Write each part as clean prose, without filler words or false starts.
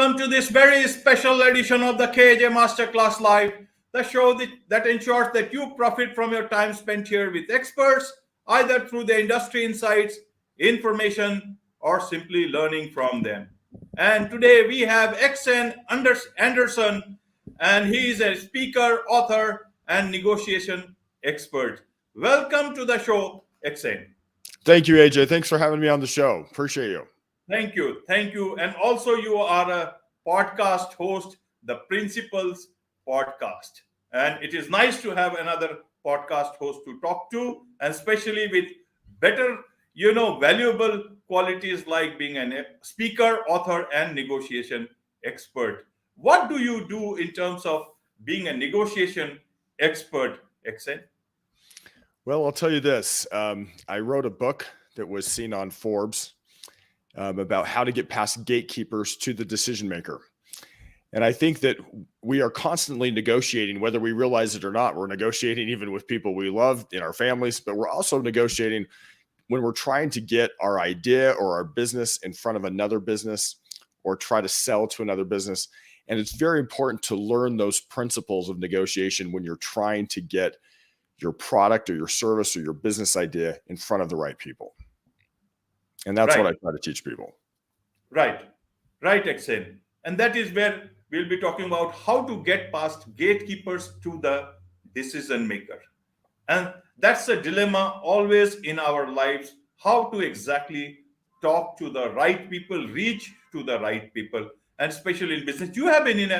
Welcome to this very special edition of the KAJ Masterclass Live, the show that ensures that you profit from your time spent here with experts, either through the industry insights, information, or simply learning from them. And today we have Eksayn Anderson, and he is a speaker, author, and negotiation expert. Welcome to the show, Eksayn. Thank you, AJ. Thanks for having me on the show. Appreciate you. Thank you. Thank you. And also you are a podcast host, the Principles Podcast. And it is nice to have another podcast host to talk to, and especially with better, valuable qualities like being a speaker, author, and negotiation expert. What do you do in terms of being a negotiation expert, Eksayn? Well, I'll tell you this. I wrote a book that was seen on Forbes about how to get past gatekeepers to the decision maker. And I think that we are constantly negotiating, whether we realize it or not. We're negotiating even with people we love in our families, but we're also negotiating when we're trying to get our idea or our business in front of another business or try to sell to another business. And it's very important to learn those principles of negotiation when you're trying to get your product or your service or your business idea in front of the right people. And that's what I try to teach people. Right, Eksayn. And that is where we'll be talking about how to get past gatekeepers to the decision maker. And that's a dilemma always in our lives, how to exactly talk to the right people, reach to the right people, and especially in business. You have been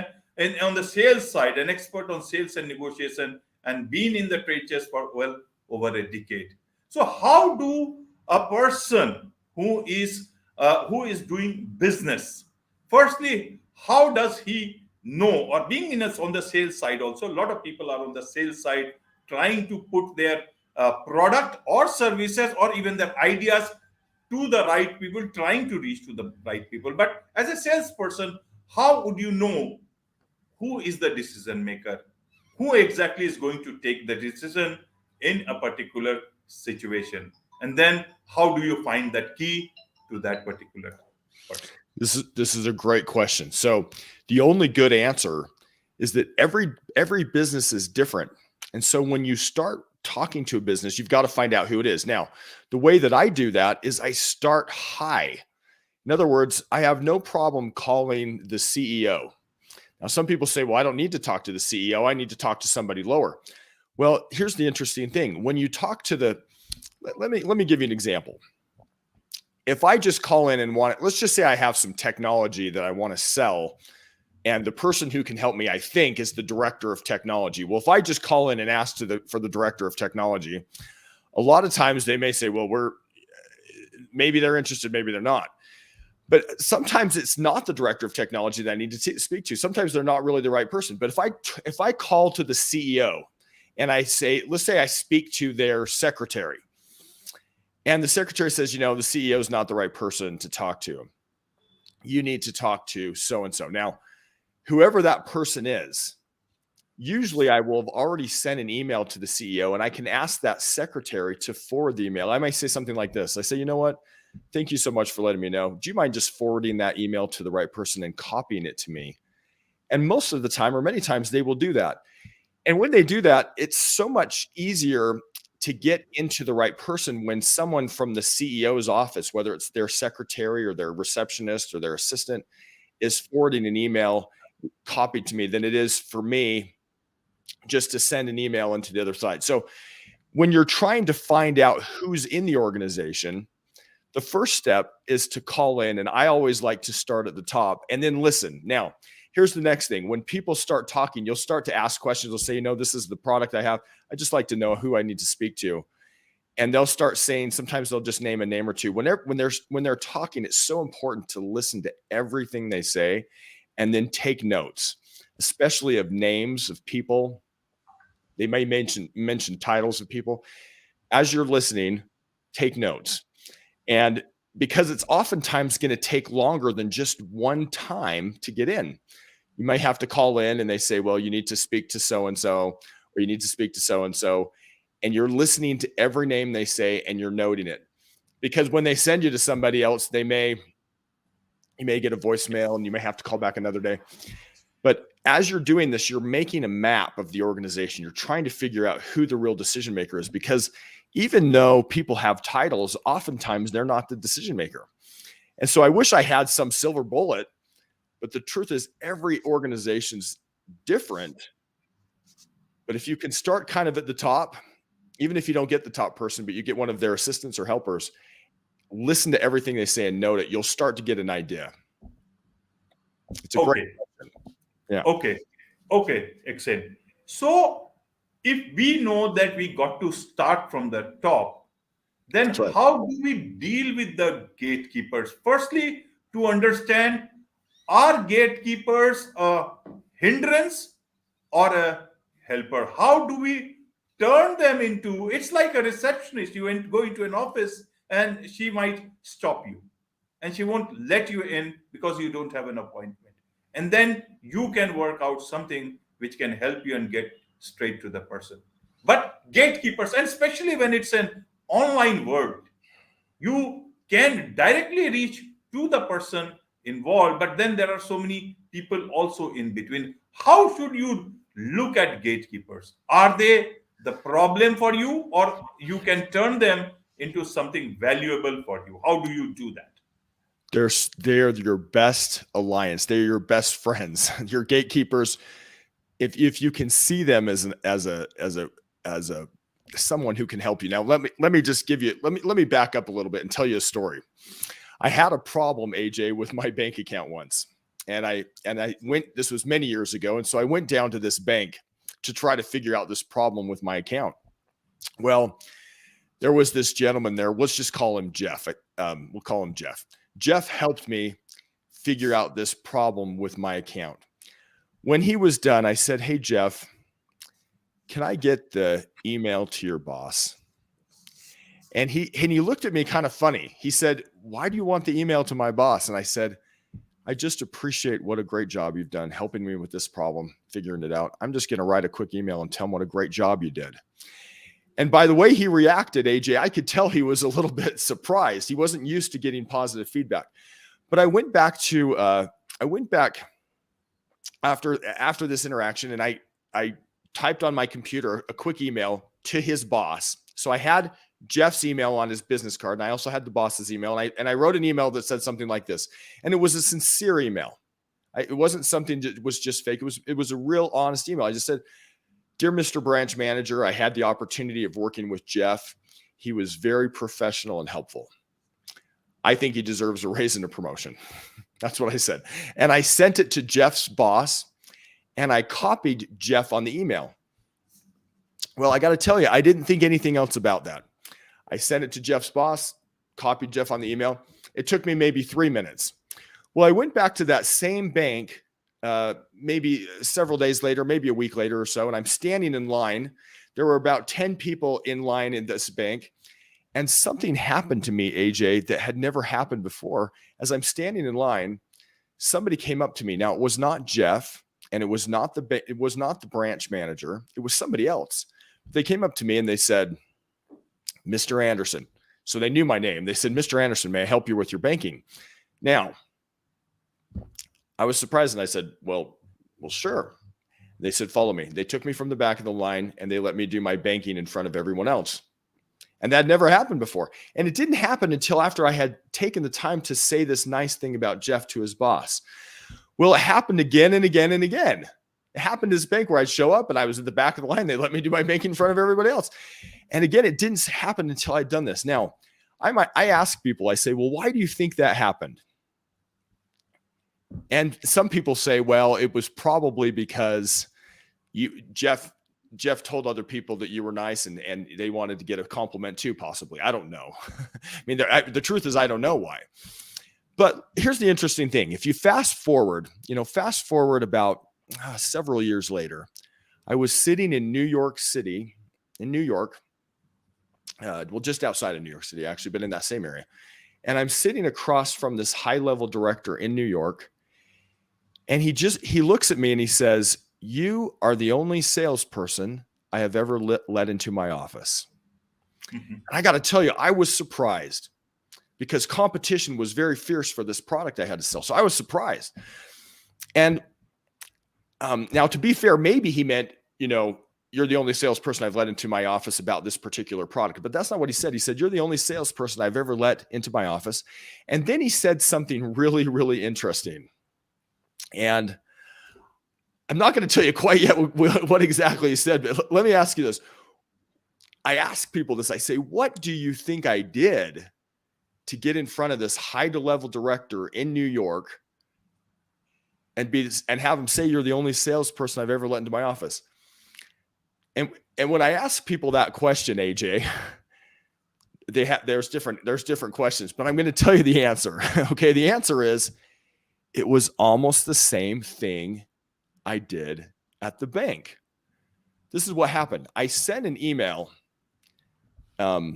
on the sales side, an expert on sales and negotiation, and been in the trade chess for well over a decade. So how do a person who is doing business, firstly, how does he know, or being on the sales side also, a lot of people are on the sales side trying to put their product or services or even their ideas to the right people, trying to reach to the right people. But as a salesperson, how would you know who is the decision maker? Who exactly is going to take the decision in a particular situation? And then how do you find that key to that particular person? This is a great question. So the only good answer is that every business is different. And so when you start talking to a business, you've got to find out who it is. Now, the way that I do that is I start high. In other words, I have no problem calling the CEO. Now, some people say, well, I don't need to talk to the CEO. I need to talk to somebody lower. Well, here's the interesting thing. When you talk to let me give you an example. If I just call in and let's just say I have some technology that I want to sell, and the person who can help me, I think, is the director of technology. Well, if I just call in and ask for the director of technology, a lot of times they may say, well, maybe they're interested, maybe they're not. But sometimes it's not the director of technology that I need to speak to. Sometimes they're not really the right person. But if I call to the CEO and I say, let's say I speak to their secretary, and the secretary says, the CEO is not the right person to talk to. You need to talk to so-and-so. Now, whoever that person is, usually I will have already sent an email to the CEO, and I can ask that secretary to forward the email. I might say something like this. I say, you know what? Thank you so much for letting me know. Do you mind just forwarding that email to the right person and copying it to me? And most of the time, or many times, they will do that. And when they do that, it's so much easier to get into the right person when someone from the CEO's office, whether it's their secretary or their receptionist or their assistant, is forwarding an email copied to me than it is for me just to send an email into the other side. So when you're trying to find out who's in the organization, the first step is to call in. And I always like to start at the top and then listen. Now, here's the next thing. When people start talking, you'll start to ask questions. They'll say, this is the product I have. I just like to know who I need to speak to. And they'll start saying, sometimes they'll just name a name or two. When they're talking, it's so important to listen to everything they say and then take notes, especially of names of people. They may mention titles of people. As you're listening, take notes. And because it's oftentimes going to take longer than just one time to get in. You might have to call in and they say, well, you need to speak to so-and-so, or you need to speak to so-and-so. And you're listening to every name they say and you're noting it. Because when they send you to somebody else, they may You may get a voicemail and you may have to call back another day. But as you're doing this, you're making a map of the organization. You're trying to figure out who the real decision maker is, because even though people have titles, oftentimes they're not the decision maker. And so I wish I had some silver bullet, but the truth is every organization's different. But if you can start kind of at the top, even if you don't get the top person, but you get one of their assistants or helpers, listen to everything they say and note it, you'll start to get an idea. It's a great question. Yeah. Okay, Eksayn. So if we know that we got to start from the top, then right. How do we deal with the gatekeepers? Firstly, to understand, are gatekeepers a hindrance or a helper? How do we turn them into, it's like a receptionist. You go into an office and she might stop you and she won't let you in because you don't have an appointment. And then you can work out something which can help you and get straight to the person. But gatekeepers, and especially when it's an online world, you can directly reach to the person involved, but then there are so many people also in between. How should you look at gatekeepers? Are they the problem for you, or you can turn them into something valuable for you? How do you do that? They're your best alliance. They're your best friends. Your gatekeepers, if you can see them as someone who can help you. Now, let me just give you, let me back up a little bit and tell you a story. I had a problem, AJ, with my bank account once. And I went, this was many years ago. And so I went down to this bank to try to figure out this problem with my account. Well, there was this gentleman there. Let's just call him Jeff. We'll call him Jeff. Jeff helped me figure out this problem with my account. When he was done, I said, "Hey, Jeff, can I get the email to your boss?" And he looked at me kind of funny. He said, "Why do you want the email to my boss?" And I said, "I just appreciate what a great job you've done helping me with this problem, figuring it out. I'm just going to write a quick email and tell him what a great job you did." And by the way he reacted, AJ, I could tell he was a little bit surprised. He wasn't used to getting positive feedback. But I went back after this interaction, and I typed on my computer a quick email to his boss. So I had Jeff's email on his business card, and I also had the boss's email. And I wrote an email that said something like this. And it was a sincere email. It wasn't something that was just fake. It was a real honest email. I just said, "Dear Mr. Branch Manager, I had the opportunity of working with Jeff. He was very professional and helpful. I think he deserves a raise and a promotion." That's what I said. And I sent it to Jeff's boss, and I copied Jeff on the email. Well, I got to tell you, I didn't think anything else about that. I sent it to Jeff's boss, copied Jeff on the email. It took me maybe 3 minutes. Well, I went back to that same bank maybe several days later, maybe a week later or so, and I'm standing in line. There were about 10 people in line in this bank, and something happened to me, AJ, that had never happened before. As I'm standing in line, somebody came up to me. Now, it was not Jeff, and it was not the branch manager. It was somebody else. They came up to me and they said, "Mr. Anderson." So they knew my name. They said, "Mr. Anderson, may I help you with your banking?" Now, I was surprised, and I said, well, sure. They said, "Follow me." They took me from the back of the line, and they let me do my banking in front of everyone else. And that never happened before. And it didn't happen until after I had taken the time to say this nice thing about Jeff to his boss. Well, it happened again and again and again. It happened at this bank where I'd show up and I was at the back of the line. They let me do my banking in front of everybody else. And again, it didn't happen until I'd done this. Now, I ask people, I say, "Well, why do you think that happened?" And some people say, "Well, it was probably because Jeff told other people that you were nice and they wanted to get a compliment too, possibly." I don't know. I mean, the truth is I don't know why. But here's the interesting thing. If you fast forward about several years later, I was sitting in New York City, just outside of New York City, actually, but in that same area. And I'm sitting across from this high-level director in New York. And he looks at me and he says, "You are the only salesperson I have ever let into my office." Mm-hmm. And I got to tell you, I was surprised because competition was very fierce for this product I had to sell. So I was surprised. And now, to be fair, maybe he meant, you're the only salesperson I've let into my office about this particular product. But that's not what he said. He said, you're the only salesperson I've ever let into my office. And then he said something really, really interesting. And I'm not going to tell you quite yet what exactly he said, but let me ask you this. I ask people this. I say, what do you think I did to get in front of this high-level director in New York and have him say you're the only salesperson I've ever let into my office? And when I ask people that question, AJ, there's different questions, but I'm going to tell you the answer. Okay, the answer is it was almost the same thing I did at the bank. This is what happened. I sent an email. I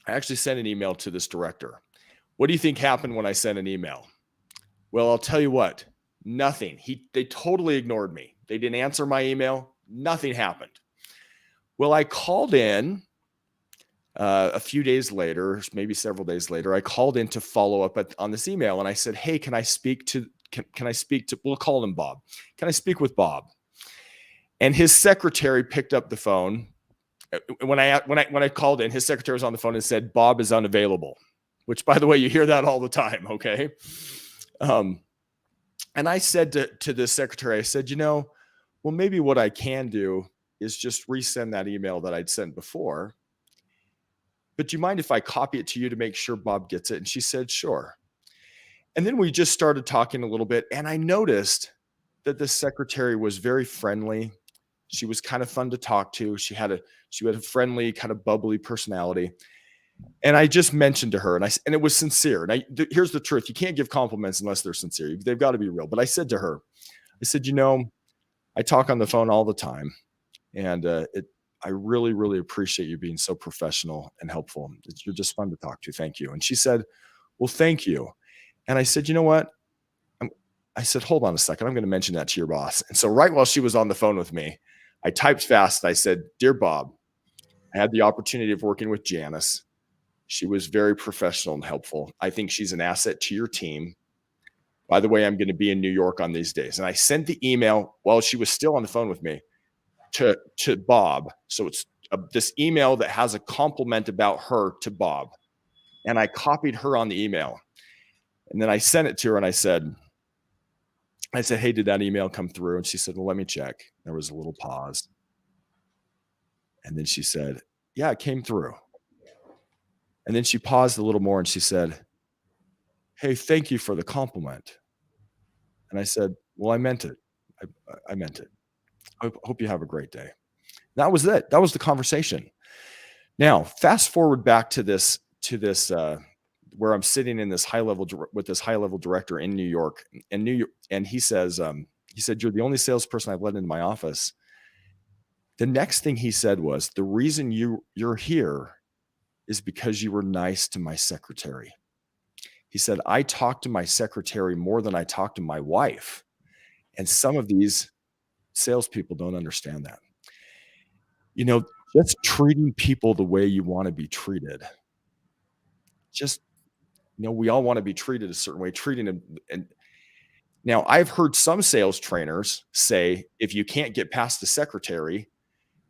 actually sent an email to this director. What do you think happened when I sent an email? Well, I'll tell you what, nothing. They totally ignored me. They didn't answer my email. Nothing happened. Well, I called in a few days later, maybe several days later. I called in to follow up on this email, and I said, "Hey, can I speak to? We'll call him Bob. Can I speak with Bob?" And his secretary picked up the phone. When I called in, his secretary was on the phone and said, "Bob is unavailable," which, by the way, you hear that all the time. Okay. And I said to the secretary, I said, well, maybe what I can do is just resend that email that I'd sent before. But do you mind if I copy it to you to make sure Bob gets it? And she said, sure. And then we just started talking a little bit. And I noticed that the secretary was very friendly. She was kind of fun to talk to. She had a friendly, kind of bubbly personality. And I just mentioned to her, and it was sincere. And here's the truth. You can't give compliments unless they're sincere. They've got to be real. But I said to her, I said, I talk on the phone all the time. And I really, really appreciate you being so professional and helpful. You're just fun to talk to. Thank you. And she said, well, thank you. And I said, you know what? I said, hold on a second. I'm going to mention that to your boss. And so right while she was on the phone with me, I typed fast. I said, dear Bob, I had the opportunity of working with Janice. She was very professional and helpful. I think she's an asset to your team. By the way, I'm going to be in New York on these days. And I sent the email while she was still on the phone with me to Bob. So it's this email that has a compliment about her to Bob. And I copied her on the email. And then I sent it to her and I said, hey, did that email come through? And she said, well, let me check. There was a little pause. And then she said, yeah, it came through. And then she paused a little more and she said, hey, thank you for the compliment. And I said, well, I meant it. I meant it. I hope you have a great day. That was it. That was the conversation. Now, fast forward back to this where I'm sitting in this with this high level director in New York, and he said, you're the only salesperson I've let into my office. The next thing he said was, the reason you're here is because you were nice to my secretary. He said, I talk to my secretary more than I talk to my wife. And some of these salespeople don't understand that. Just treating people the way you want to be treated. Just, we all want to be treated a certain way, treating them. And now I've heard some sales trainers say, if you can't get past the secretary,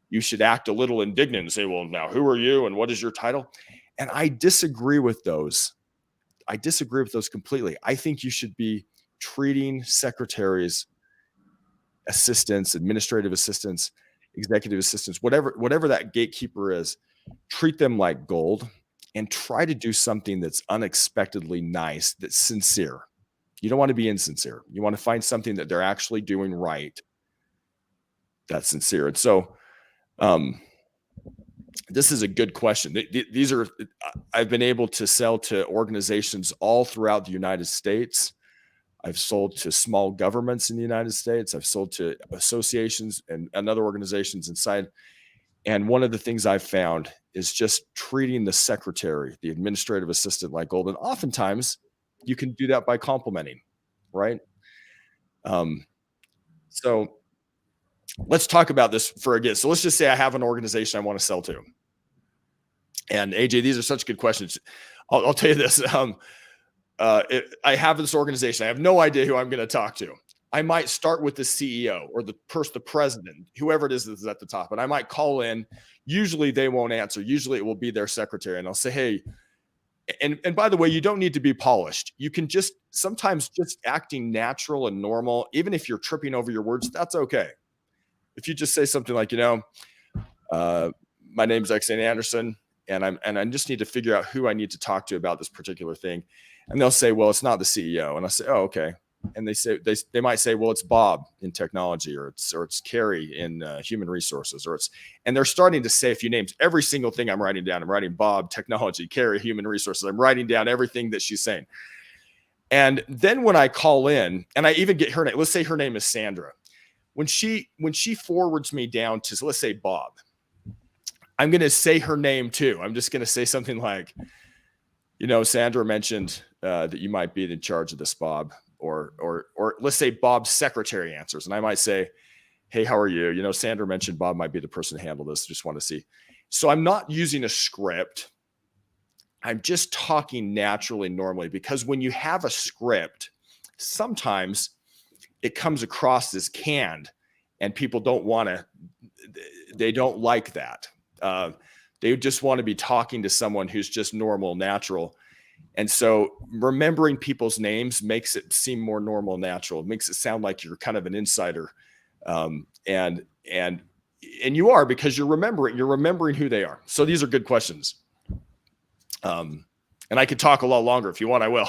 you should act a little indignant and say, well, now who are you and what is your title? And I disagree with those. I disagree with those completely. I think you should be treating secretaries, assistants, administrative assistants, executive assistants, whatever that gatekeeper is, treat them like gold and try to do something that's unexpectedly nice, that's sincere. You don't want to be insincere. You want to find something that they're actually doing right, that's sincere. And so this is a good question. I've been able to sell to organizations all throughout the United States. I've sold to small governments in the United States. I've sold to associations and other organizations inside. And one of the things I've found is just treating the secretary, the administrative assistant, like gold. And oftentimes you can do that by complimenting, right? So let's talk about this for again. So let's just say I have an organization I want to sell to. And AJ, these are such good questions. I'll tell you this. I have this organization. I have no idea who I'm going to talk to. I might start with the CEO or the president, whoever it is that's at the top, and I might call in. Usually they won't answer. Usually it will be their secretary, and I'll say, hey, and by the way, you don't need to be polished. You can sometimes just acting natural and normal, even if you're tripping over your words, that's okay. If you just say something like, my name's Eksayn Anderson, and I just need to figure out who I need to talk to about this particular thing. And they'll say, well, it's not the CEO. And I say, oh, okay. And they might say, well, it's Bob in technology, or it's Carrie in human resources, and they're starting to say a few names. Every single thing I'm writing down, I'm writing Bob, technology, Carrie, human resources. I'm writing down everything that she's saying. And then when I call in, and I even get her name, let's say her name is Sandra. When she forwards me down to, let's say, Bob, I'm going to say her name too. I'm just going to say something like, Sandra mentioned that you might be in charge of this, Bob, or let's say Bob's secretary answers. And I might say, hey, how are you? Sandra mentioned Bob might be the person to handle this. Just want to see. So I'm not using a script. I'm just talking naturally, normally, because when you have a script, sometimes it comes across as canned, and people they don't like that. They just want to be talking to someone who's just normal, natural. And so remembering people's names makes it seem more normal, natural. It makes it sound like you're kind of an insider. And you are, because you're remembering who they are. So these are good questions. And I could talk a lot longer. If you want, I will.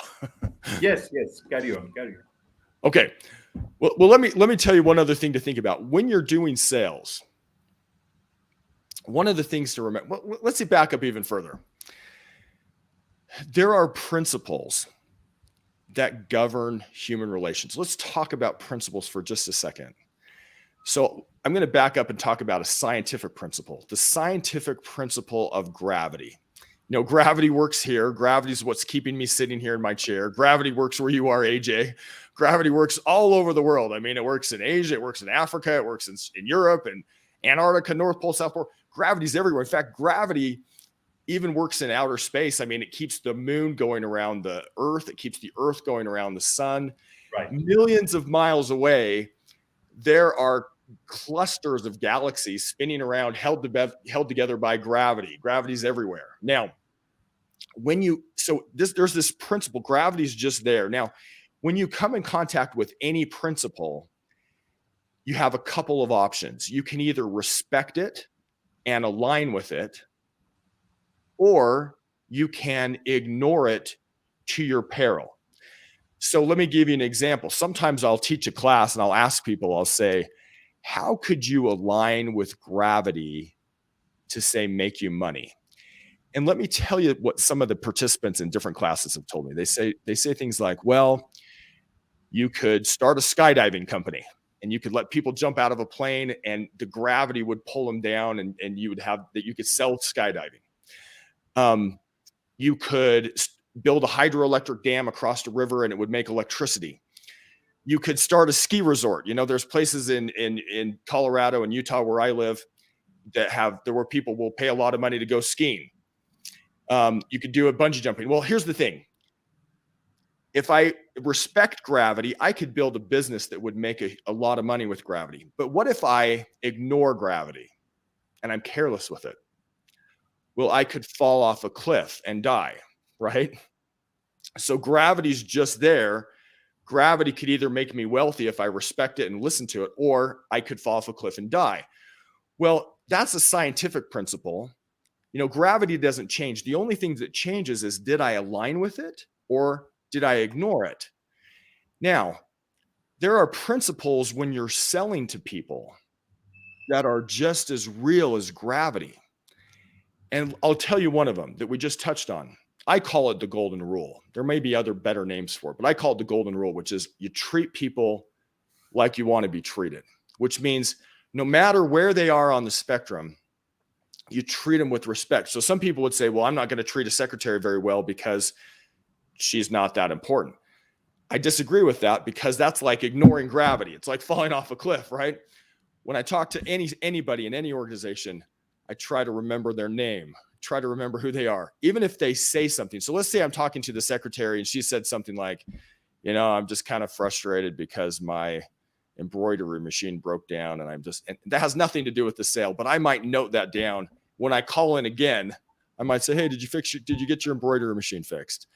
Yes. Carry on. Okay. Well, let me tell you one other thing to think about. When you're doing sales, one of the things to remember, let's see, back up even further. There are principles that govern human relations. Let's talk about principles for just a second. So I'm going to back up and talk about a scientific principle, the scientific principle of gravity. Gravity works here. Gravity is what's keeping me sitting here in my chair. Gravity works where you are, AJ. Gravity works all over the world. I mean, it works in Asia, it works in Africa, it works in Europe and Antarctica, North Pole, South Pole. Gravity's everywhere. In fact, gravity even works in outer space. I mean, it keeps the moon going around the Earth. It keeps the Earth going around the sun. Right. Millions of miles away, there are clusters of galaxies spinning around, held together by gravity. Gravity's everywhere. Now, there's this principle. Gravity's just there. Now, when you come in contact with any principle, you have a couple of options. You can either respect it and align with it, or you can ignore it to your peril. So let me give you an example. Sometimes I'll teach a class and I'll ask people, I'll say, how could you align with gravity to, say, make you money? And let me tell you what some of the participants in different classes have told me. They say things like, well, you could start a skydiving company and you could let people jump out of a plane and the gravity would pull them down, and you could sell skydiving. You could build a hydroelectric dam across the river and it would make electricity. You could start a ski resort. There's places in Colorado and Utah where I live where people will pay a lot of money to go skiing. You could do a bungee jumping. Well, here's the thing. If I respect gravity, I could build a business that would make a lot of money with gravity. But what if I ignore gravity and I'm careless with it? Well, I could fall off a cliff and die, right? So gravity's just there. Gravity could either make me wealthy if I respect it and listen to it, or I could fall off a cliff and die. Well, that's a scientific principle. Gravity doesn't change. The only thing that changes is, did I align with it or did I ignore it? Now, there are principles when you're selling to people that are just as real as gravity. And I'll tell you one of them that we just touched on. I call it the golden rule. There may be other better names for it, but I call it the golden rule, which is you treat people like you want to be treated, which means no matter where they are on the spectrum, you treat them with respect. So some people would say, well, I'm not going to treat a secretary very well because she's not that important. I disagree with that, because that's like ignoring gravity. It's like falling off a cliff, right? When I talk to anybody in any organization, I try to remember their name, try to remember who they are, even if they say something. So let's say I'm talking to the secretary and she said something like, I'm just kind of frustrated because my embroidery machine broke down, and that has nothing to do with the sale, but I might note that down. When I call in again, I might say, hey, did you get your embroidery machine fixed?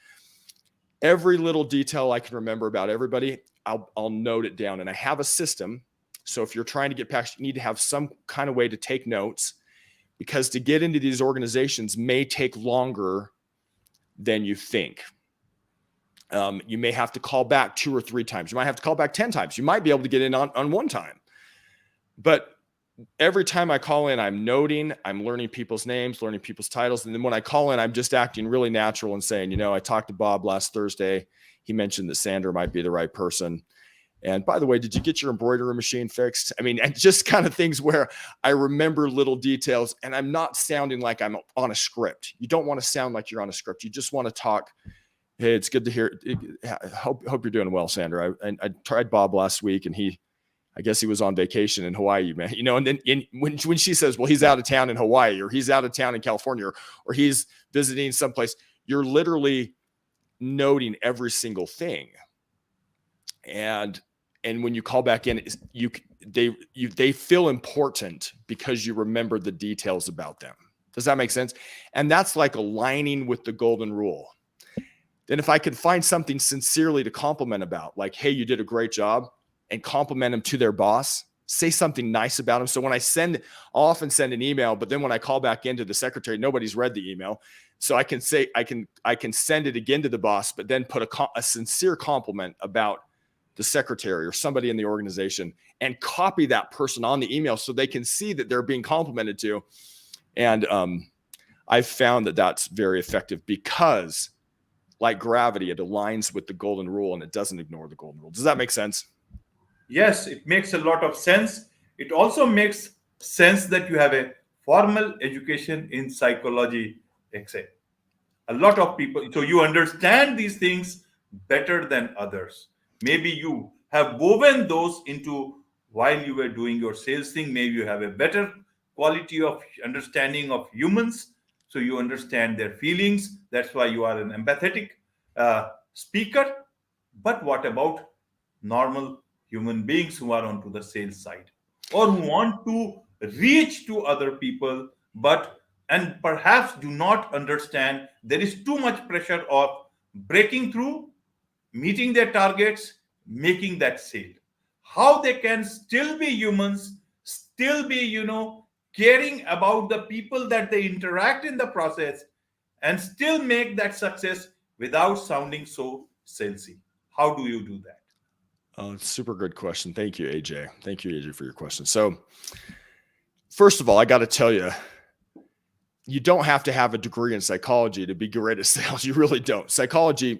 Every little detail I can remember about everybody, I'll note it down, and I have a system. So if you're trying to get past, you need to have some kind of way to take notes, because to get into these organizations may take longer than you think. You may have to call back 2 or 3 times. You might have to call back 10 times. You might be able to get in on one time. But every time I call in, I'm noting, I'm learning people's names, learning people's titles. And then when I call in, I'm just acting really natural and saying, I talked to Bob last Thursday. He mentioned that Sandra might be the right person. And by the way, did you get your embroidery machine fixed? I mean, and just kind of things where I remember little details, and I'm not sounding like I'm on a script. You don't want to sound like you're on a script. You just want to talk. Hey, it's good to hear. Hope you're doing well, Sandra. I tried Bob last week, and I guess he was on vacation in Hawaii, man. And then when she says, well, he's out of town in Hawaii, or he's out of town in California, or he's visiting someplace, you're literally noting every single thing. And when you call back in, they feel important because you remember the details about them. Does that make sense? And that's like aligning with the golden rule. Then if I could find something sincerely to compliment about, like, hey, you did a great job, and compliment them to their boss, say something nice about them. So when I'll often send an email, but then when I call back into the secretary, nobody's read the email. So I can say, I can send it again to the boss, but then put a sincere compliment about the secretary or somebody in the organization, and copy that person on the email so they can see that they're being complimented to. And I've found that that's very effective because, like gravity, it aligns with the golden rule and it doesn't ignore the golden rule. Does that make sense? Yes, it makes a lot of sense. It also makes sense that you have a formal education in psychology, Eksayn. A lot of people, so you understand these things better than others. Maybe you have woven those into while you were doing your sales thing. Maybe you have a better quality of understanding of humans, so you understand their feelings. That's why you are an empathetic speaker. But what about normal human beings who are onto the sales side, or who want to reach to other people, and perhaps do not understand there is too much pressure of breaking through, meeting their targets, making that sale? How they can still be humans, still be, caring about the people that they interact in the process, and still make that success without sounding so salesy? How do you do that? Oh, super good question. Thank you, AJ. Thank you, AJ, for your question. So first of all, I got to tell you, you don't have to have a degree in psychology to be great at sales. You really don't. Psychology,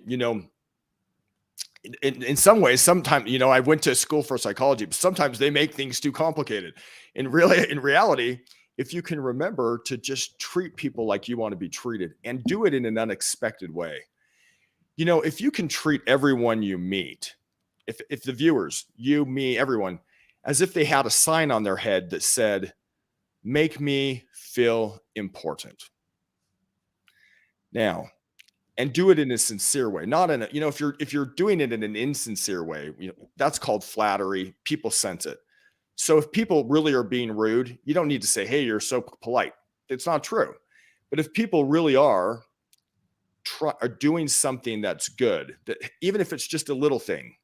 in some ways, sometimes, I went to school for psychology, but sometimes they make things too complicated. In reality, if you can remember to just treat people like you want to be treated and do it in an unexpected way, if you can treat everyone you meet, if the viewers, you, me, everyone, as if they had a sign on their head that said, make me feel important. Now, and do it in a sincere way, not in a, if you're doing it in an insincere way, that's called flattery. People sense it. So if people really are being rude, you don't need to say, hey, you're so polite. It's not true. But if people really are doing something that's good, that even if it's just a little thing,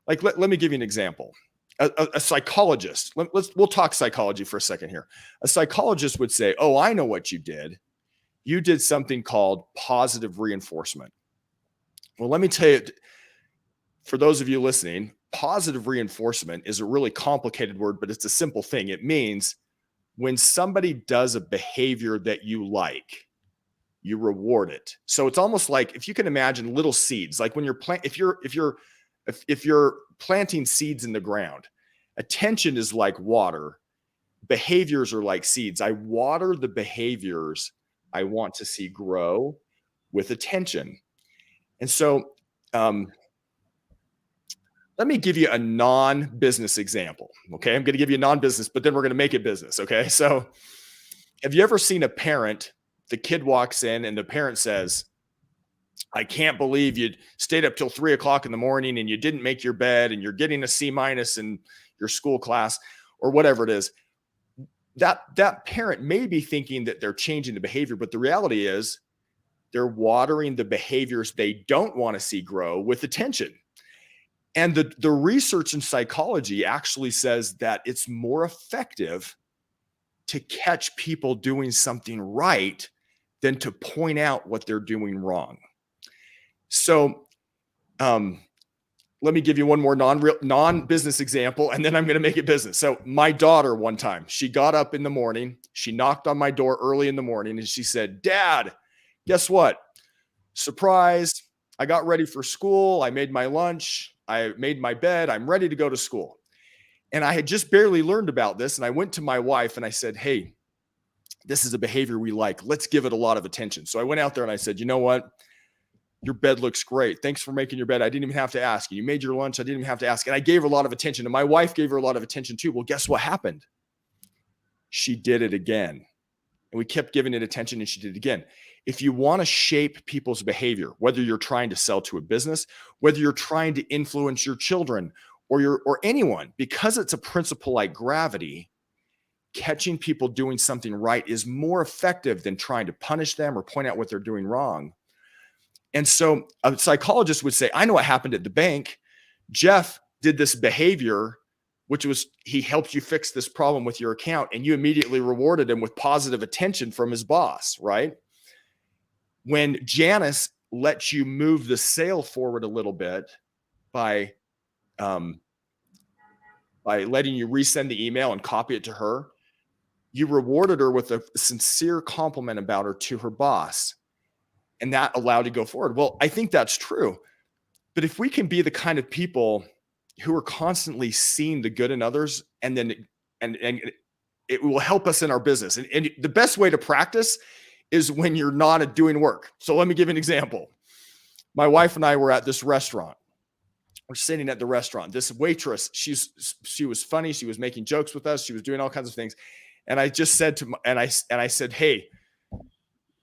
like let me give you an example. A psychologist, we'll talk psychology for a second here. A psychologist would say, oh, I know what you did. You did something called positive reinforcement. Well, let me tell you, for those of you listening, positive reinforcement is a really complicated word, but it's a simple thing. It means when somebody does a behavior that you like, you reward it. So it's almost like, if you can imagine little seeds, like when you're if you're planting seeds in the ground, attention is like water. Behaviors are like seeds. I water the behaviors I want to see grow with attention. And so let me give you a non-business example. Okay. I'm going to give you a non-business, but then we're going to make it business. Okay. So have you ever seen a parent the kid walks in and the parent says, I can't believe you stayed up till 3 o'clock in the morning and you didn't make your bed and you're getting a C- in your school class or whatever it is. That parent may be thinking that they're changing the behavior, but the reality is they're watering the behaviors they don't want to see grow with attention. And the research in psychology actually says that it's more effective to catch people doing something right than to point out what they're doing wrong. So let me give you one more non-business example, and then I'm going to make it business. So my daughter, one time, she got up in the morning, she knocked on my door early in the morning, and she said, Dad, guess what? Surprise. I got ready for school. I made my lunch. I made my bed. I'm ready to go to school. And I had just barely learned about this. And I went to my wife and I said, hey, this is a behavior we like. Let's give it a lot of attention. So I went out there and I said, you know what? Your bed looks great. Thanks for making your bed. I didn't even have to ask. You made your lunch. I didn't even have to ask. And I gave her a lot of attention. And my wife gave her a lot of attention too. Well, guess what happened? She did it again. And we kept giving it attention and she did it again. If you want to shape people's behavior, whether you're trying to sell to a business, whether you're trying to influence your children or anyone, because it's a principle like gravity, catching people doing something right is more effective than trying to punish them or point out what they're doing wrong. And so a psychologist would say, I know what happened at the bank. Jeff did this behavior, which was he helped you fix this problem with your account, and you immediately rewarded him with positive attention from his boss, right? When Janice lets you move the sale forward a little bit by letting you resend the email and copy it to her, you rewarded her with a sincere compliment about her to her boss. And that allowed you to go forward. Well, I think that's true. But if we can be the kind of people who are constantly seeing the good in others, and it will help us in our business. And the best way to practice is when you're not doing work. So let me give an example. My wife and I were at this restaurant. We're sitting at the restaurant. This waitress, she was funny. She was making jokes with us. She was doing all kinds of things. And I just said I said, hey,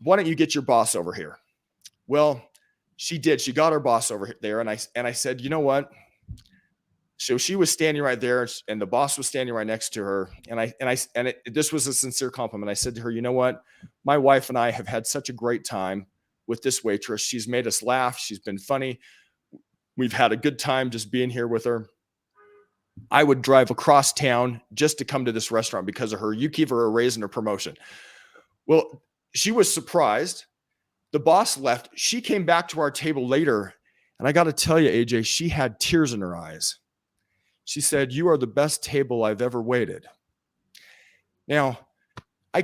why don't you get your boss over here? Well, she did. She got her boss over there. And I said, you know what? So she was standing right there and the boss was standing right next to her. This was a sincere compliment. I said to her, you know what? My wife and I have had such a great time with this waitress. She's made us laugh. She's been funny. We've had a good time just being here with her. I would drive across town just to come to this restaurant because of her. You give her a raise and a promotion. Well, she was surprised. The boss left. She came back to our table later. And I got to tell you, AJ, she had tears in her eyes. She said, you are the best table I've ever waited. Now, I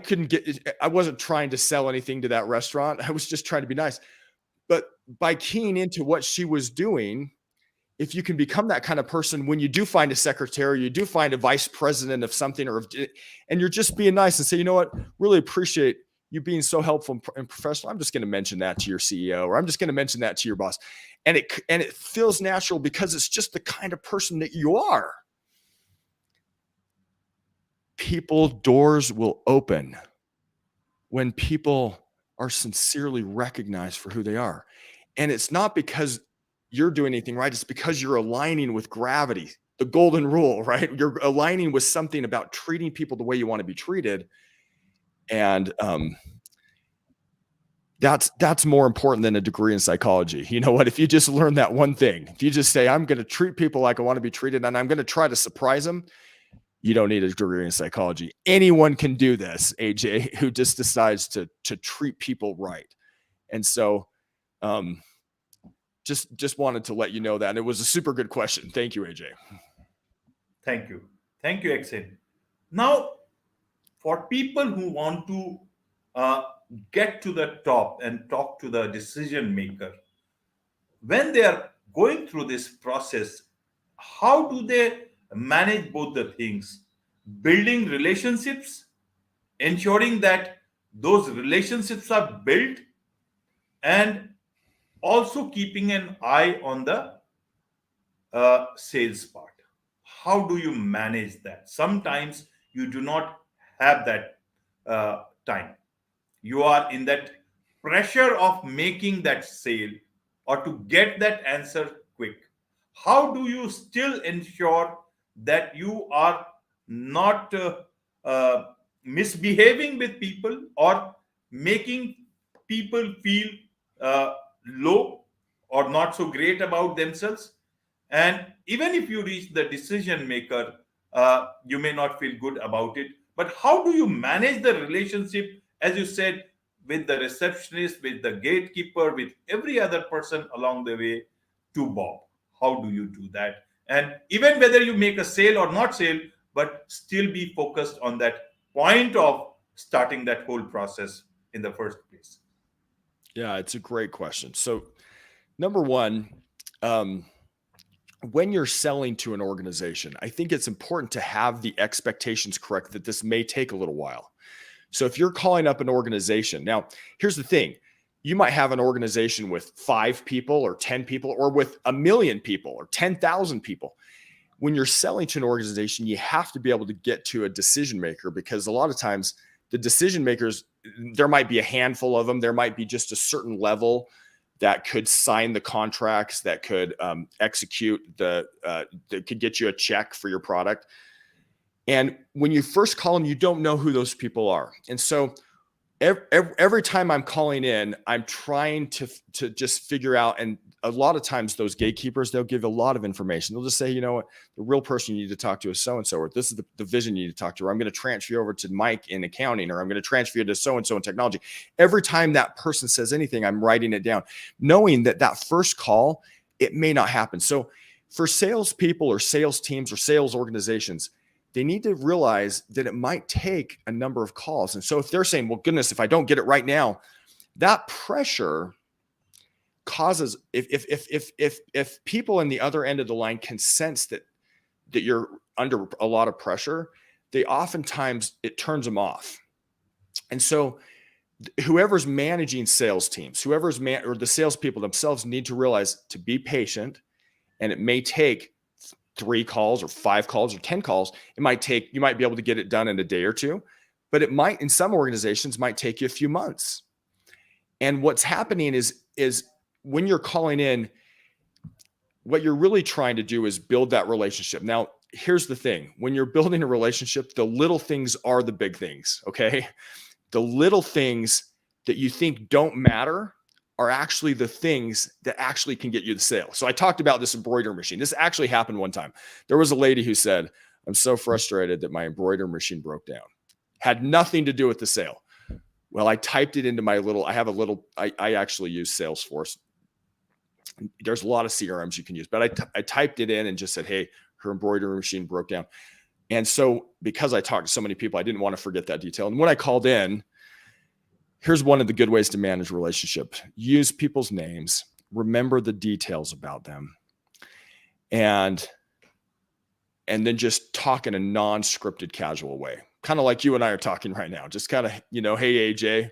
wasn't trying to sell anything to that restaurant. I was just trying to be nice. But by keying into what she was doing, if you can become that kind of person, when you do find a secretary, you do find a vice president of something, and you're just being nice and say, you know what, really appreciate you being so helpful and professional. I'm just going to mention that to your CEO, or I'm just going to mention that to your boss. And it feels natural because it's just the kind of person that you are. Doors will open when people are sincerely recognized for who they are. And it's not because you're doing anything right. It's because you're aligning with gravity, the golden rule, right? You're aligning with something about treating people the way you want to be treated. And that's more important than a degree in psychology. You know what? If you just learn that one thing, if you just say, I'm going to treat people like I want to be treated, and I'm going to try to surprise them, you don't need a degree in psychology. Anyone can do this, AJ, who just decides to treat people right. And so just wanted to let you know that. And it was a super good question. Thank you, AJ. Thank you. Thank you, Eksayn. Now, for people who want to get to the top and talk to the decision maker, when they are going through this process, how do they manage both the things? Building relationships, ensuring that those relationships are built, and also keeping an eye on the sales part. How do you manage that? Sometimes you do not have that time. You are in that pressure of making that sale or to get that answer quick. How do you still ensure that you are not misbehaving with people or making people feel uh, low or not so great about themselves? And even if you reach the decision maker, you may not feel good about it. But how do you manage the relationship, as you said, with the receptionist, with the gatekeeper, with every other person along the way to Bob? How do you do that? And even whether you make a sale or not sale, but still be focused on that point of starting that whole process in the first place. Yeah, it's a great question. So, number one, when you're selling to an organization, I think it's important to have the expectations correct that this may take a little while. So if you're calling up an organization, now here's the thing. You might have an organization with 5 people or 10 people or with 1 million people or 10,000 people. When you're selling to an organization, you have to be able to get to a decision maker, because a lot of times the decision makers, there might be a handful of them. There might be just a certain level that could sign the contracts, that could execute that could get you a check for your product. And when you first call them, you don't know who those people are. And so every time I'm calling in, I'm trying to just figure out. And a lot of times those gatekeepers, they'll give a lot of information. They'll just say, you know what, the real person you need to talk to is so-and-so, or this is the division you need to talk to, or I'm going to transfer you over to Mike in accounting, or I'm going to transfer you to so-and-so in technology. Every time that person says anything, I'm writing it down, knowing that that first call, it may not happen. So for salespeople or sales teams or sales organizations, they need to realize that it might take a number of calls. And so if they're saying, well, goodness, if I don't get it right now, that pressure causes, if people in the other end of the line can sense that you're under a lot of pressure, they oftentimes, it turns them off. And so whoever's managing sales teams, or the salespeople themselves, need to realize to be patient, and it may take 3 calls or 5 calls or 10 calls. You might be able to get it done in a day or 2, but it might, in some organizations, might take you a few months. And what's happening is when you're calling in, what you're really trying to do is build that relationship. Now, here's the thing. When you're building a relationship, the little things are the big things, okay? The little things that you think don't matter are actually the things that actually can get you the sale. So I talked about this embroidery machine. This actually happened one time. There was a lady who said, I'm so frustrated that my embroidery machine broke down. Had nothing to do with the sale. Well, I typed it into I actually use Salesforce. There's a lot of CRMs you can use, but I typed it in and just said, hey, her embroidery machine broke down. And so because I talked to so many people, I didn't want to forget that detail. And when I called in, here's one of the good ways to manage relationship. Use people's names, remember the details about them, and then just talk in a non-scripted, casual way. Kind of like you and I are talking right now. Just kind of, hey, AJ,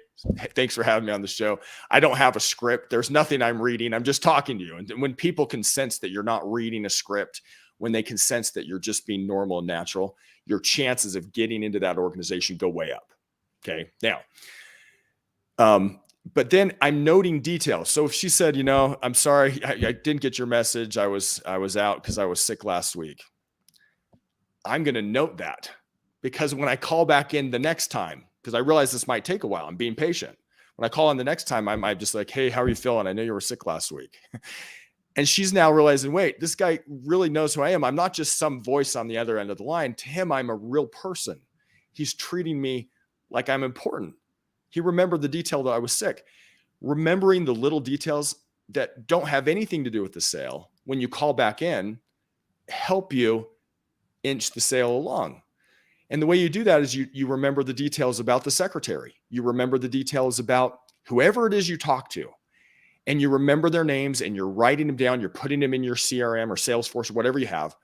thanks for having me on the show. I don't have a script. There's nothing I'm reading. I'm just talking to you. And when people can sense that you're not reading a script, when they can sense that you're just being normal and natural, your chances of getting into that organization go way up. Okay. Now, but then I'm noting details. So if she said, I'm sorry, I didn't get your message. I was out because I was sick last week. I'm going to note that, because when I call back in the next time, because I realize this might take a while, I'm being patient. When I call in the next time, I might just like, hey, how are you feeling? I know you were sick last week. And she's now realizing, wait, this guy really knows who I am. I'm not just some voice on the other end of the line. To him, I'm a real person. He's treating me like I'm important. He remembered the detail that I was sick. Remembering the little details that don't have anything to do with the sale, when you call back in, help you inch the sale along. And the way you do that is you remember the details about the secretary. You remember the details about whoever it is you talk to. And you remember their names, and you're writing them down. You're putting them in your CRM or Salesforce or whatever you have.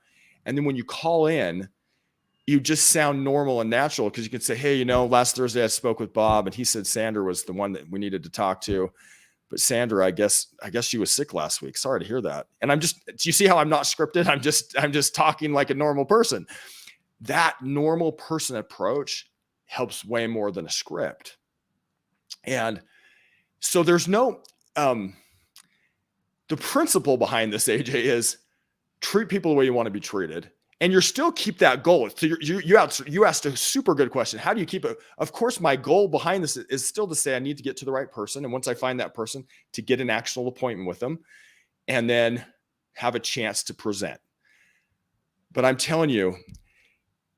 And then when you call in, you just sound normal and natural, because you can say, hey, last Thursday I spoke with Bob, and he said Sandra was the one that we needed to talk to. But Sandra, I guess she was sick last week. Sorry to hear that. And do you see how I'm not scripted? I'm just talking like a normal person. That normal person approach helps way more than a script. And so there's no, the principle behind this, AJ, is treat people the way you want to be treated. And you're still keep that goal. So you asked a super good question. How do you keep it? Of course, my goal behind this is still to say I need to get to the right person. And once I find that person, to get an actionable appointment with them and then have a chance to present. But I'm telling you,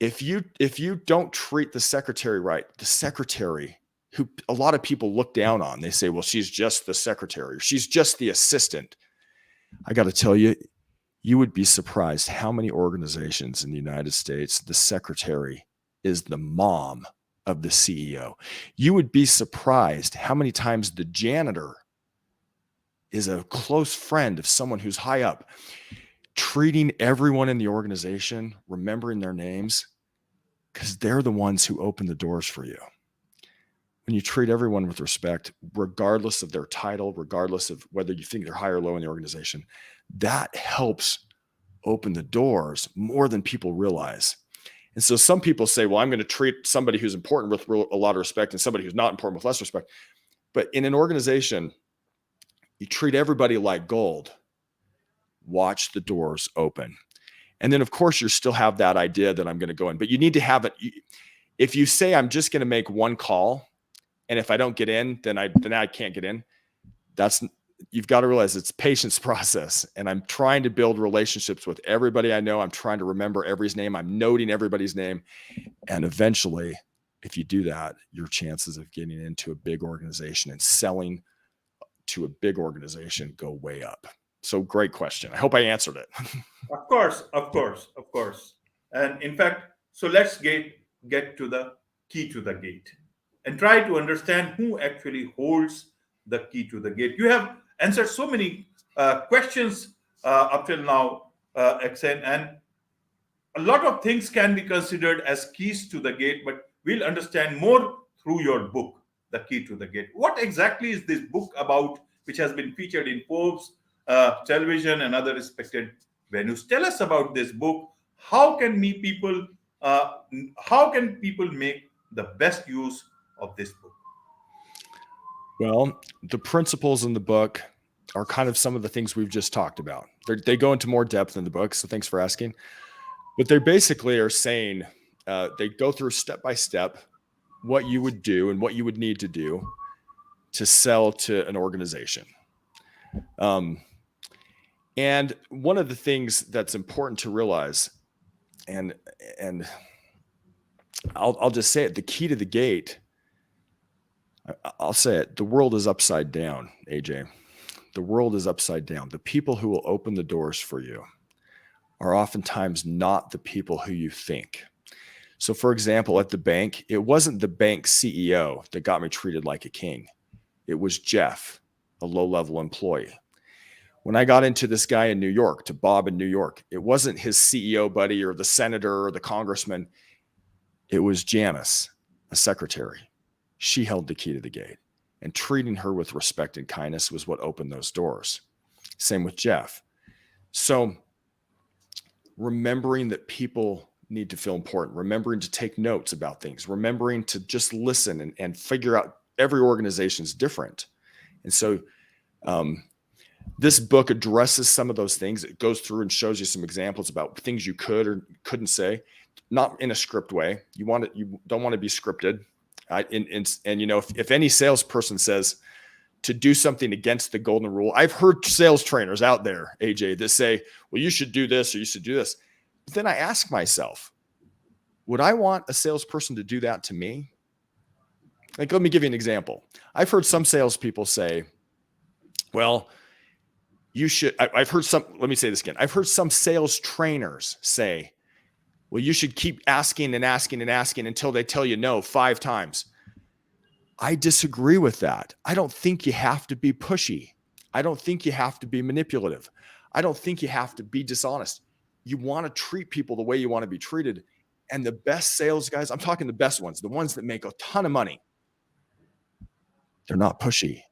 if you don't treat the secretary right, the secretary who a lot of people look down on, they say, well, she's just the secretary, or she's just the assistant. I got to tell you, you would be surprised how many organizations in the United States, the secretary is the mom of the CEO. You would be surprised how many times the janitor is a close friend of someone who's high up. Treating everyone in the organization, remembering their names, because they're the ones who open the doors for you. When you treat everyone with respect, regardless of their title, regardless of whether you think they're high or low in the organization, that helps open the doors more than people realize. And so some people say, well, I'm going to treat somebody who's important with a lot of respect and somebody who's not important with less respect. But in an organization, you treat everybody like gold. Watch the doors open. And then, of course, you still have that idea that I'm going to go in. But you need to have it. If you say, I'm just going to make one call, and if I don't get in, then I can't get in. You've got to realize it's a patience process. And I'm trying to build relationships with everybody I know. I'm trying to remember everybody's name. I'm noting everybody's name. And eventually, if you do that, your chances of getting into a big organization and selling to a big organization go way up. So great question. I hope I answered it. Of course. And in fact, so let's get to the key to the gate and try to understand who actually holds the key to the gate. You have answered so many questions up till now, Eksayn, and a lot of things can be considered as keys to the gate, but we'll understand more through your book, The Key to the Gate. What exactly is this book about, which has been featured in Forbes, television, and other respected venues? Tell us about this book. How can people make the best use of this book? Well, the principles in the book are kind of some of the things we've just talked about. They go into more depth in the book, so thanks for asking. But they basically are saying, they go through step by step what you would do and what you would need to do to sell to an organization. And one of the things that's important to realize, and I'll just say it, the key to the gate, I'll say it, the world is upside down, AJ. The world is upside down. The people who will open the doors for you are oftentimes not the people who you think. So for example, at the bank, it wasn't the bank CEO that got me treated like a king. It was Jeff, a low-level employee. When I got into this guy in New York, to Bob in New York, it wasn't his CEO buddy or the senator or the congressman. It was Janice, a secretary. She held the key to the gate, and treating her with respect and kindness was what opened those doors. Same with Jeff. So remembering that people need to feel important, remembering to take notes about things, remembering to just listen and figure out every organization is different. And so this book addresses some of those things. It goes through and shows you some examples about things you could or couldn't say, not in a script way. You don't want to be scripted. And you know, if any salesperson says to do something against the golden rule, I've heard sales trainers out there, AJ, that say, well, you should do this or you should do this. But then I ask myself, would I want a salesperson to do that to me? Like, let me give you an example. I've heard some salespeople say, well, you should, I've heard some, let me say this again. I've heard some sales trainers say, well, you should keep asking and asking and asking until they tell you no 5 times. I disagree with that. I don't think you have to be pushy. I don't think you have to be manipulative. I don't think you have to be dishonest. You want to treat people the way you want to be treated. And the best sales guys, I'm talking the best ones, the ones that make a ton of money, they're not pushy.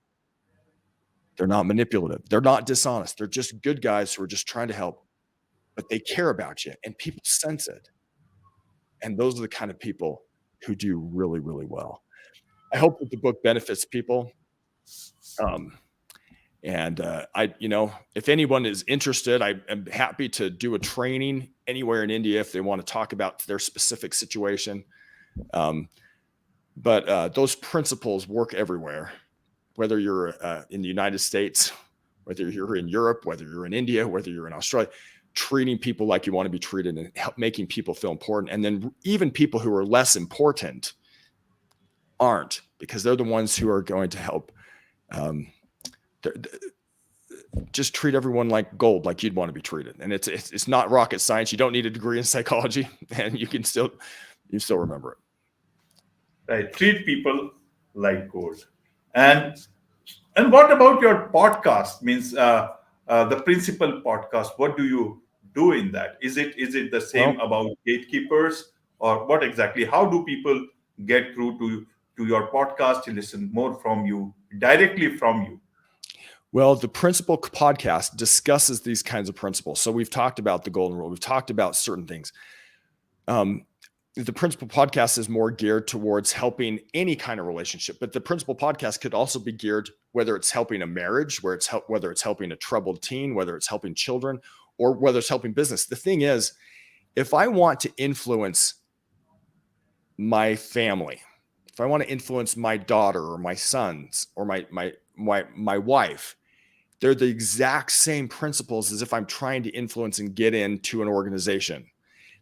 They're not manipulative. They're not dishonest. They're just good guys who are just trying to help, but they care about you and people sense it. And those are the kind of people who do really, really well. I hope that the book benefits people. And if anyone is interested, I am happy to do a training anywhere in India if they want to talk about their specific situation. But those principles work everywhere, whether you're in the United States, whether you're in Europe, whether you're in India, whether you're in Australia. Treating people like you want to be treated and making people feel important. And then even people who are less important aren't, because they're the ones who are going to help. Just treat everyone like gold, like you'd want to be treated. And it's not rocket science. You don't need a degree in psychology, and you still remember it. Right. Treat people like gold. And what about your podcast? Means the principal podcast. What do you do in that? Is it the same about gatekeepers, or what exactly? How do people get through to your podcast to listen more from you, directly from you? Well, the Principal podcast discusses these kinds of principles. So we've talked about the golden rule. We've talked about certain things. The Principal podcast is more geared towards helping any kind of relationship, but the Principal podcast could also be geared, whether it's helping a marriage, whether it's helping a troubled teen, whether it's helping children, or whether it's helping business. The thing is, if I want to influence my family, if I want to influence my daughter or my sons or my wife, they're the exact same principles as if I'm trying to influence and get into an organization.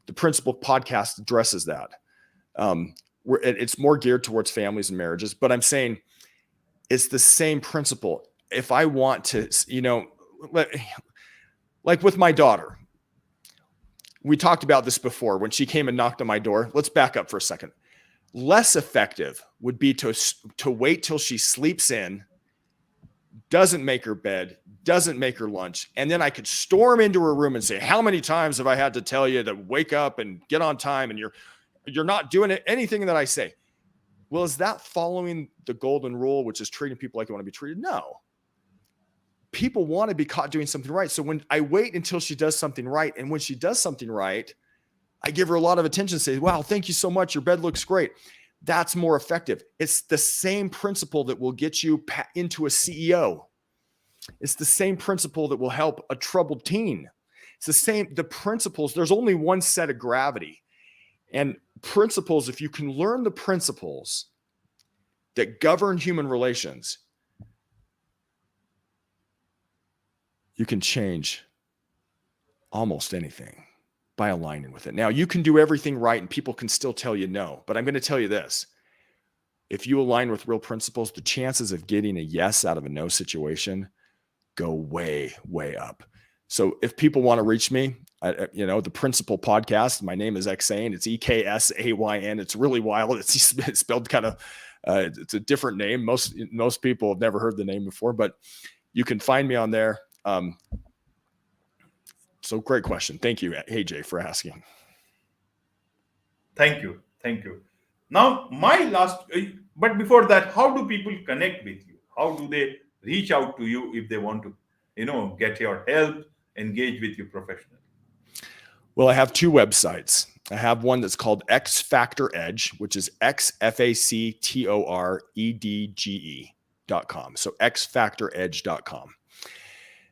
The Principal podcast addresses that. It's more geared towards families and marriages, but I'm saying it's the same principle. If I want to, like with my daughter, we talked about this before when she came and knocked on my door. Let's back up for a second. Less effective would be to wait till she sleeps in, doesn't make her bed, doesn't make her lunch, and then I could storm into her room and say, how many times have I had to tell you to wake up and get on time, and you're not doing anything that I say? Well, is that following the golden rule, which is treating people like they want to be treated? No. People want to be caught doing something right. So when I wait until she does something right, and when she does something right, I give her a lot of attention, say, wow, thank you so much. Your bed looks great. That's more effective. It's the same principle that will get you into a CEO. It's the same principle that will help a troubled teen. It's the principles. There's only one set of gravity. And principles, if you can learn the principles that govern human relations, you can change almost anything by aligning with it. Now, you can do everything right and people can still tell you no, but I'm going to tell you this. If you align with real principles, the chances of getting a yes out of a no situation go way, way up. So if people want to reach me, the Principal podcast, my name is Eksayn. It's Eksayn. It's really wild. It's spelled kind of, it's a different name. Most people have never heard the name before, but you can find me on there. So great question. Thank you, AJ, for asking. Thank you. Now, but before that, how do people connect with you? How do they reach out to you if they want to, get your help, engage with you professionally? Well, I have two websites. I have one that's called X Factor Edge, which is xfactoredge.com. So xfactoredge.com.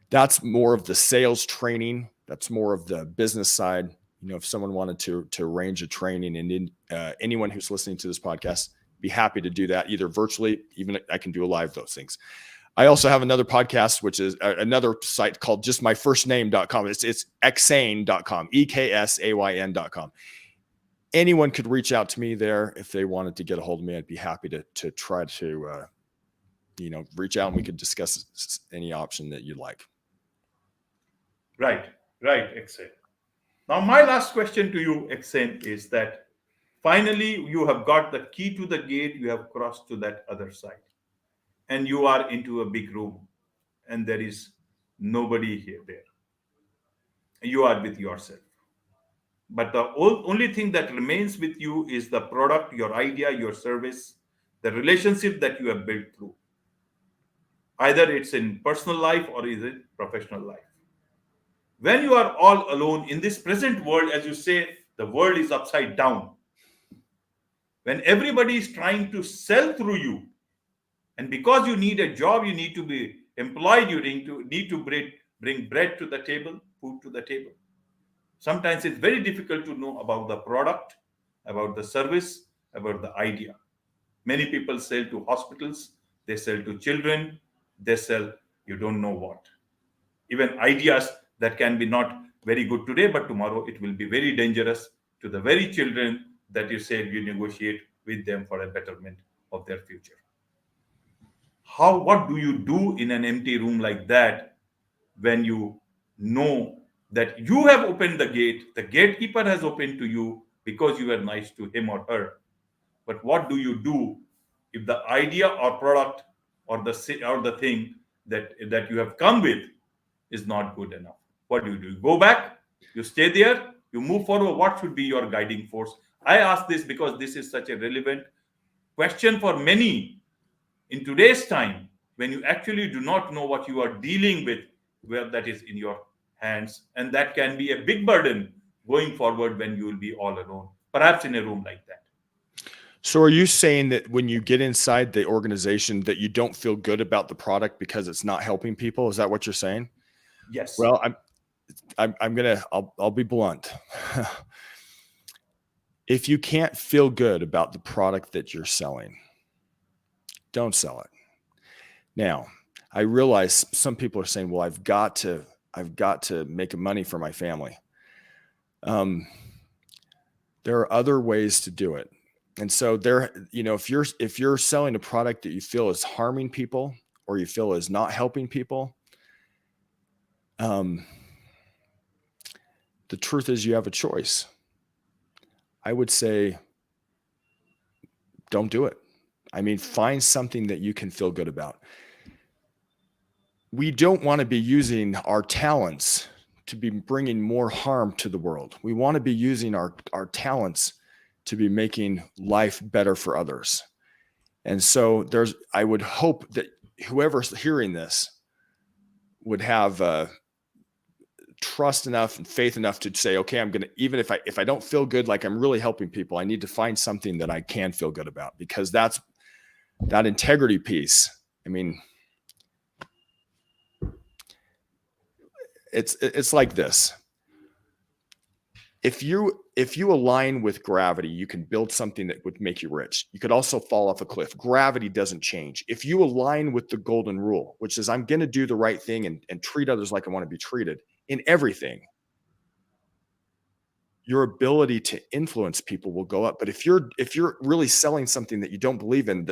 That's more of the sales training. That's more of the business side. If someone wanted to arrange a training, and anyone who's listening to this podcast, be happy to do that either virtually, even I can do a live, those things. I also have another podcast, which is another site called justmyfirstname.com. It's eksayn.com, EKSAYN.com. Anyone could reach out to me there if they wanted to get a hold of me. I'd be happy to try to, reach out and we could discuss any option that you'd like. Right, Eksayn. Now, my last question to you, Eksayn, is that finally you have got the key to the gate. You have crossed to that other side, and you are into a big room, and there is nobody there. You are with yourself. But the only thing that remains with you is the product, your idea, your service, the relationship that you have built through. Either it's in personal life or is it professional life. When you are all alone in this present world, as you say, the world is upside down. when everybody is trying to sell through you, and because you need a job, you need to be employed, you need to bring bread to the table, food to the table. Sometimes it's very difficult to know about the product, about the service, about the idea. Many people sell to hospitals, they sell to children, they sell you don't know what. Even ideas that can be not very good today, but tomorrow it will be very dangerous to the very children that you say you negotiate with them for a betterment of their future. What do you do in an empty room like that when you know that you have opened the gate, the gatekeeper has opened to you because you were nice to him or her? But what do you do if the idea or product or the thing that you have come with is not good enough? What do? You go back, you stay there, you move forward. What should be your guiding force? I ask this because this is such a relevant question for many in today's time, when you actually do not know what you are dealing with, where that is in your hands, and that can be a big burden going forward when you will be all alone, perhaps in a room like that. So are you saying that when you get inside the organization that you don't feel good about the product because it's not helping people? Is that what you're saying? Yes. Well, I'll be blunt. If you can't feel good about the product that you're selling, don't sell it. Now, I realize some people are saying, well, I've got to make money for my family. There are other ways to do it. And so if you're selling a product that you feel is harming people or you feel is not helping people, the truth is you have a choice. I would say, don't do it. I mean, find something that you can feel good about. We don't want to be using our talents to be bringing more harm to the world. We want to be using our talents to be making life better for others. And so I would hope that whoever's hearing this would have trust enough and faith enough to say, okay, I'm going to, even if I don't feel good, like I'm really helping people, I need to find something that I can feel good about, because that integrity piece. I mean, it's like this. If you align with gravity, you can build something that would make you rich. You could also fall off a cliff. Gravity doesn't change. If you align with the golden rule, which is I'm going to do the right thing and treat others like I want to be treated in everything, your ability to influence people will go up. But if you're really selling something that you don't believe in,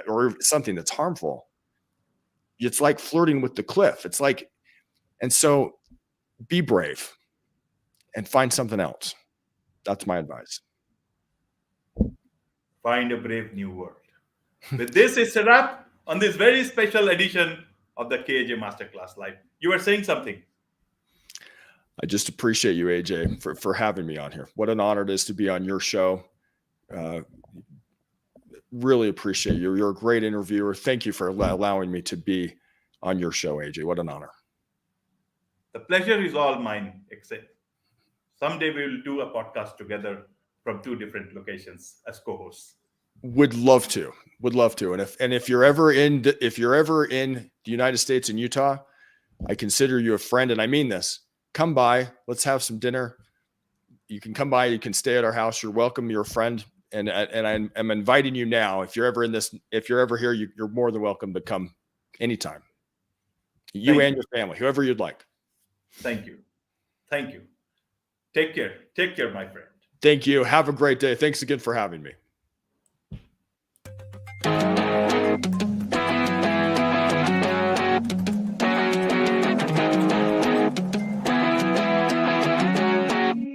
or something that's harmful, it's like flirting with the cliff. And so be brave and find something else. That's my advice. Find a brave new world. With this, it's a wrap on this very special edition of the KAJ Masterclass Live. You were saying something. I just appreciate you, AJ, for having me on here. What an honor it is to be on your show. Really appreciate you. You're a great interviewer. Thank you for allowing me to be on your show, AJ. What an honor. The pleasure is all mine, Eksayn. Someday we will do a podcast together from two different locations as co-hosts. Would love to. And if you're ever in the United States and Utah, I consider you a friend, and I mean this. Come by. Let's have some dinner. You can come by. You can stay at our house. You're welcome. You're a friend, and I'm inviting you now. If you're ever here, you're more than welcome to come anytime. You and your family, whoever you'd like. Thank you. Take care, my friend. Thank you. Have a great day. Thanks again for having me.